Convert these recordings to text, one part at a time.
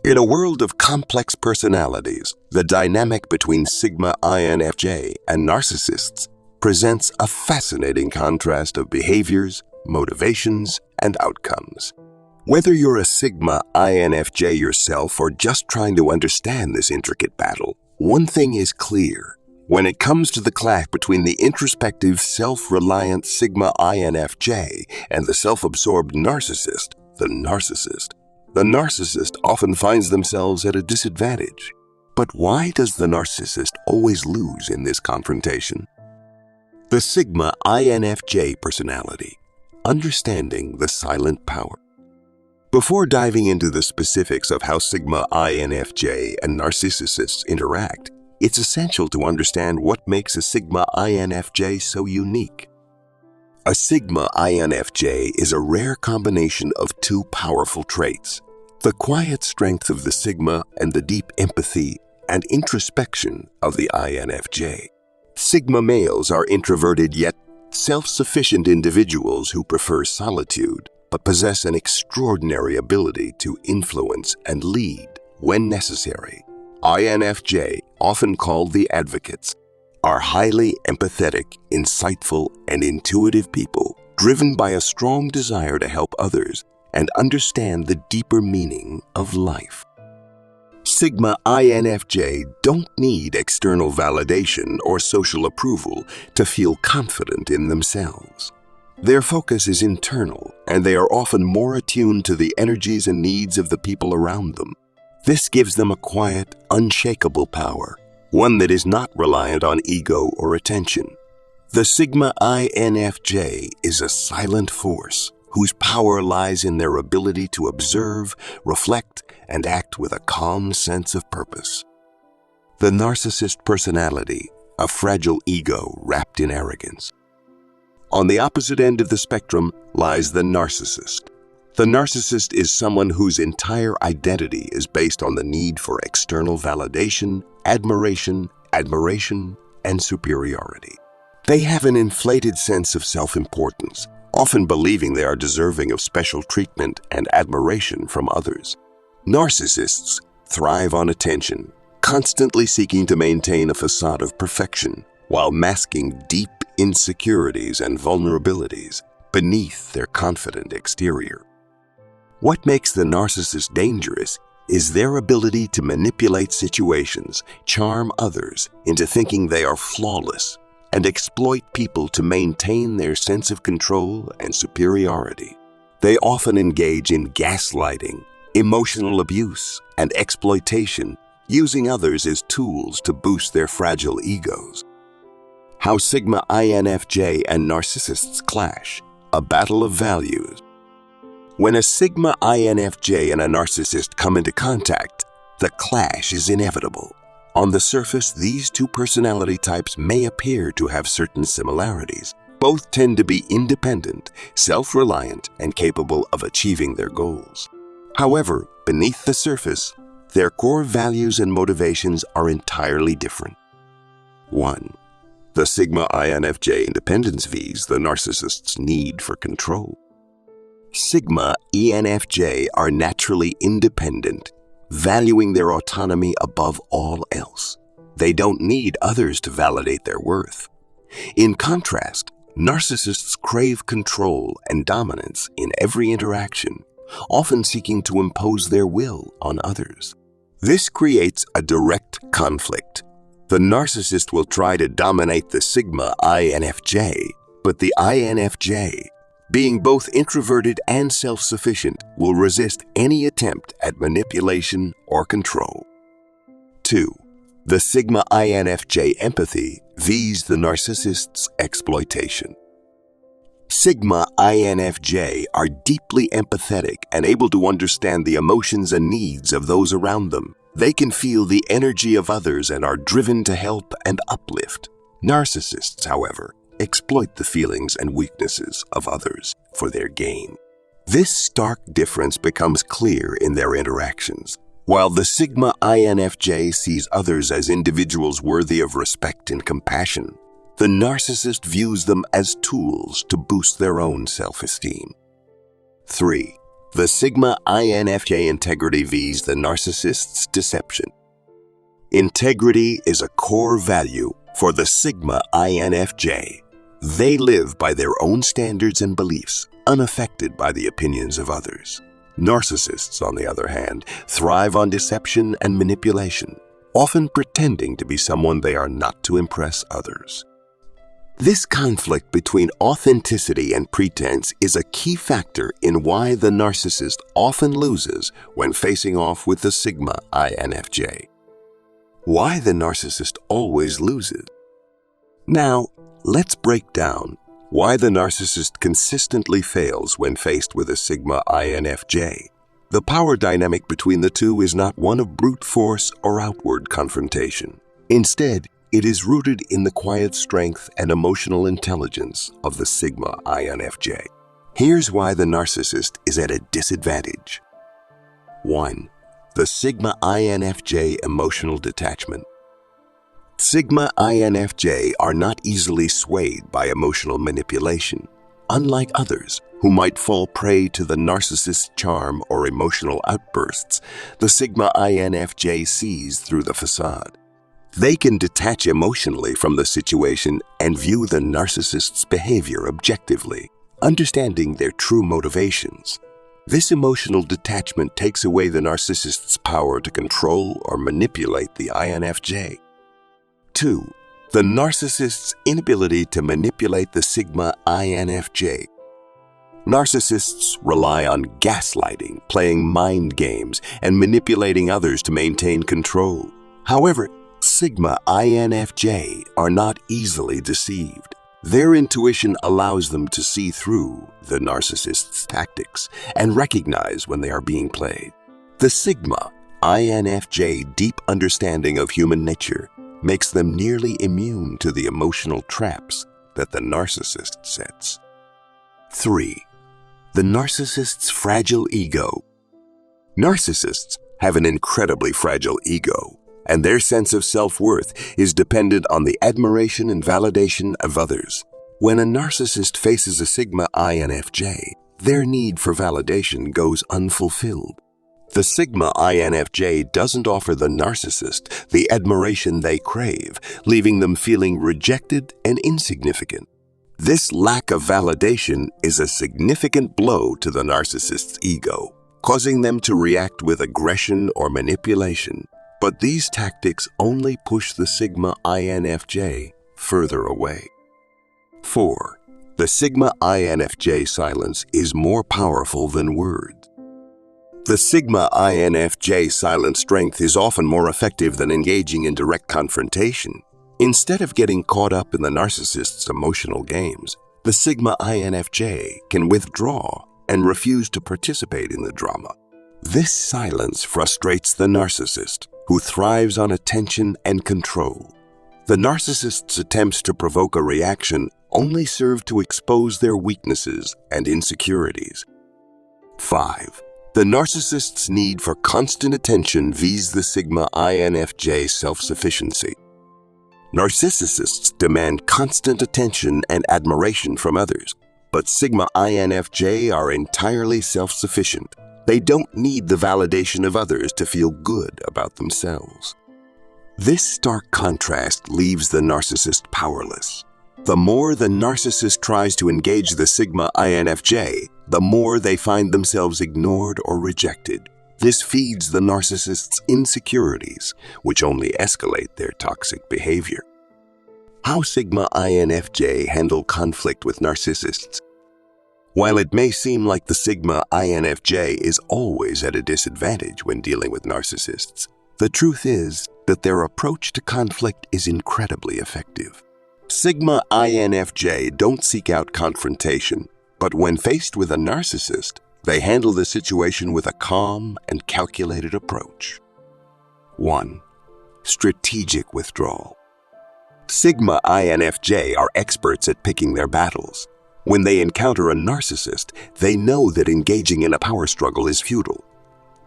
In a world of complex personalities, the dynamic between Sigma INFJ and Narcissists presents a fascinating contrast of behaviors, motivations, and outcomes. Whether you're a Sigma INFJ yourself or just trying to understand this intricate battle, one thing is clear. When it comes to the clash between the introspective, self-reliant Sigma INFJ and the self-absorbed narcissist, the narcissist often finds themselves at a disadvantage. But why does the narcissist always lose in this confrontation? The Sigma INFJ personality, understanding the silent power. Before diving into the specifics of how Sigma INFJ and Narcissists interact, it's essential to understand what makes a Sigma INFJ so unique. A Sigma INFJ is a rare combination of two powerful traits: the quiet strength of the Sigma and the deep empathy and introspection of the INFJ. Sigma males are introverted yet self-sufficient individuals who prefer solitude, but possess an extraordinary ability to influence and lead when necessary. INFJ, often called the advocates, are highly empathetic, insightful, and intuitive people, driven by a strong desire to help others and understand the deeper meaning of life. Sigma INFJ don't need external validation or social approval to feel confident in themselves. Their focus is internal, and they are often more attuned to the energies and needs of the people around them. This gives them a quiet, unshakable power, one that is not reliant on ego or attention. The Sigma INFJ is a silent force whose power lies in their ability to observe, reflect, and act with a calm sense of purpose. The narcissist personality, a fragile ego wrapped in arrogance. On the opposite end of the spectrum lies the narcissist. The narcissist is someone whose entire identity is based on the need for external validation, admiration, and superiority. They have an inflated sense of self-importance, often believing they are deserving of special treatment and admiration from others. Narcissists thrive on attention, constantly seeking to maintain a facade of perfection while masking deep insecurities and vulnerabilities beneath their confident exterior. What makes the narcissist dangerous is their ability to manipulate situations, charm others into thinking they are flawless, and exploit people to maintain their sense of control and superiority. They often engage in gaslighting, emotional abuse, and exploitation, using others as tools to boost their fragile egos. How Sigma INFJ and Narcissists clash, a battle of values. When a Sigma INFJ and a narcissist come into contact, the clash is inevitable. On the surface, these two personality types may appear to have certain similarities. Both tend to be independent, self-reliant, and capable of achieving their goals. However, beneath the surface, their core values and motivations are entirely different. 1. The Sigma INFJ independence vs. the narcissist's need for control. Sigma ENFJ are naturally independent, valuing their autonomy above all else. They don't need others to validate their worth. In contrast, narcissists crave control and dominance in every interaction, often seeking to impose their will on others. This creates a direct conflict. The narcissist will try to dominate the Sigma INFJ, but the INFJ, being both introverted and self-sufficient, will resist any attempt at manipulation or control. 2. The Sigma INFJ empathy vs. the narcissist's exploitation. Sigma INFJ are deeply empathetic and able to understand the emotions and needs of those around them. They can feel the energy of others and are driven to help and uplift. Narcissists, however, exploit the feelings and weaknesses of others for their gain. This stark difference becomes clear in their interactions. While the Sigma INFJ sees others as individuals worthy of respect and compassion, the narcissist views them as tools to boost their own self-esteem. 3. The Sigma INFJ integrity vs the Narcissist's deception. Integrity is a core value for the Sigma INFJ. They live by their own standards and beliefs, unaffected by the opinions of others. Narcissists, on the other hand, thrive on deception and manipulation, often pretending to be someone they are not to impress others. This conflict between authenticity and pretense is a key factor in why the narcissist often loses when facing off with the Sigma INFJ. Why the narcissist always loses. Now, let's break down why the narcissist consistently fails when faced with a Sigma INFJ. The power dynamic between the two is not one of brute force or outward confrontation. Instead, it is rooted in the quiet strength and emotional intelligence of the Sigma INFJ. Here's why the narcissist is at a disadvantage. 1. The Sigma INFJ emotional detachment. Sigma INFJ are not easily swayed by emotional manipulation. Unlike others, who might fall prey to the narcissist's charm or emotional outbursts, the Sigma INFJ sees through the facade. They can detach emotionally from the situation and view the narcissist's behavior objectively, understanding their true motivations. This emotional detachment takes away the narcissist's power to control or manipulate the INFJ. 2. The narcissist's inability to manipulate the Sigma INFJ. Narcissists rely on gaslighting, playing mind games, and manipulating others to maintain control. However, Sigma INFJ are not easily deceived. Their intuition allows them to see through the narcissist's tactics and recognize when they are being played. The Sigma INFJ deep understanding of human nature makes them nearly immune to the emotional traps that the narcissist sets. 3. The narcissist's fragile ego. Narcissists have an incredibly fragile ego, and their sense of self-worth is dependent on the admiration and validation of others. When a narcissist faces a Sigma INFJ, their need for validation goes unfulfilled. The Sigma INFJ doesn't offer the narcissist the admiration they crave, leaving them feeling rejected and insignificant. This lack of validation is a significant blow to the narcissist's ego, causing them to react with aggression or manipulation. But these tactics only push the Sigma INFJ further away. 4. The Sigma INFJ silence is more powerful than words. The Sigma INFJ silent strength is often more effective than engaging in direct confrontation. Instead of getting caught up in the narcissist's emotional games, the Sigma INFJ can withdraw and refuse to participate in the drama. This silence frustrates the narcissist, who thrives on attention and control. The narcissist's attempts to provoke a reaction only serve to expose their weaknesses and insecurities. 5. The narcissist's need for constant attention vs the Sigma INFJ self-sufficiency. Narcissists demand constant attention and admiration from others, but Sigma INFJ are entirely self-sufficient. They don't need the validation of others to feel good about themselves. This stark contrast leaves the narcissist powerless. The more the narcissist tries to engage the Sigma INFJ, the more they find themselves ignored or rejected. This feeds the narcissist's insecurities, which only escalate their toxic behavior. How Sigma INFJ handle conflict with narcissists. While it may seem like the Sigma INFJ is always at a disadvantage when dealing with narcissists, the truth is that their approach to conflict is incredibly effective. Sigma INFJ don't seek out confrontation, but when faced with a narcissist, they handle the situation with a calm and calculated approach. 1. Strategic withdrawal. Sigma INFJ are experts at picking their battles. When they encounter a narcissist, they know that engaging in a power struggle is futile.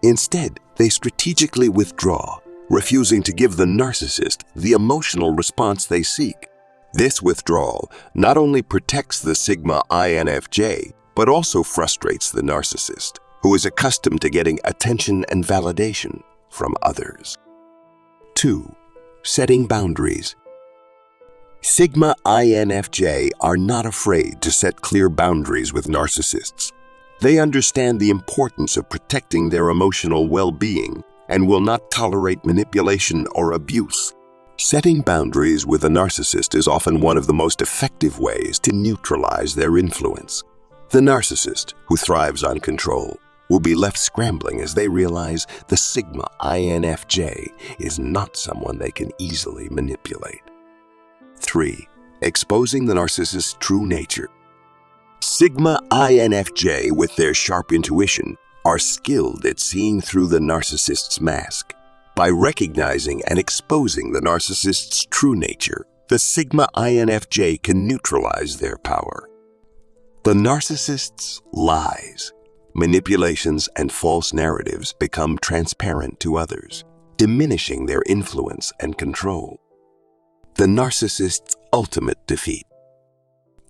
Instead, they strategically withdraw, refusing to give the narcissist the emotional response they seek. This withdrawal not only protects the Sigma INFJ, but also frustrates the narcissist. who is accustomed to getting attention and validation from others. 2. Setting boundaries. Sigma INFJ are not afraid to set clear boundaries with narcissists. They understand the importance of protecting their emotional well-being and will not tolerate manipulation or abuse. Setting boundaries with a narcissist is often one of the most effective ways to neutralize their influence. The narcissist, who thrives on control, will be left scrambling as they realize the Sigma INFJ is not someone they can easily manipulate. 3. Exposing the narcissist's true nature. Sigma INFJ, with their sharp intuition, are skilled at seeing through the narcissist's mask. By recognizing and exposing the narcissist's true nature, the Sigma INFJ can neutralize their power. The narcissist's lies, manipulations, and false narratives become transparent to others, diminishing their influence and control. The narcissist's ultimate defeat.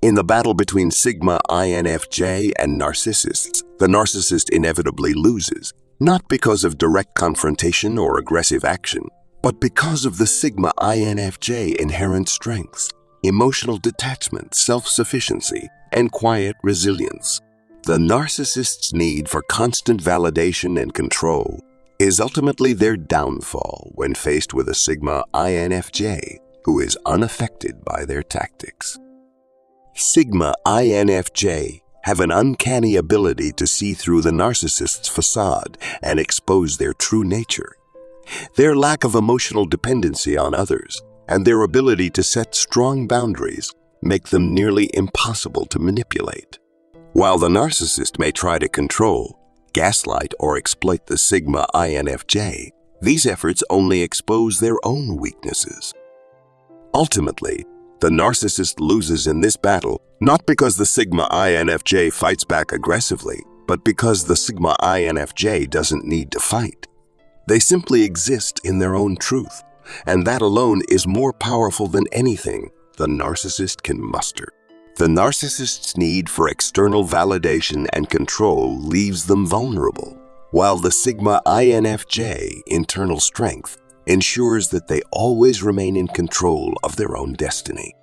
In the battle between Sigma INFJ and Narcissists, the narcissist inevitably loses, not because of direct confrontation or aggressive action, but because of the Sigma INFJ inherent strengths, emotional detachment, self-sufficiency, and quiet resilience. The narcissist's need for constant validation and control is ultimately their downfall when faced with a Sigma INFJ who is unaffected by their tactics. Sigma INFJ have an uncanny ability to see through the narcissist's facade and expose their true nature. Their lack of emotional dependency on others and their ability to set strong boundaries make them nearly impossible to manipulate. While the narcissist may try to control, gaslight, or exploit the Sigma INFJ, these efforts only expose their own weaknesses. Ultimately, the narcissist loses in this battle not because the Sigma INFJ fights back aggressively, but because the Sigma INFJ doesn't need to fight. They simply exist in their own truth, and that alone is more powerful than anything the narcissist can muster. The narcissist's need for external validation and control leaves them vulnerable, while the Sigma INFJ internal strength ensures that they always remain in control of their own destiny.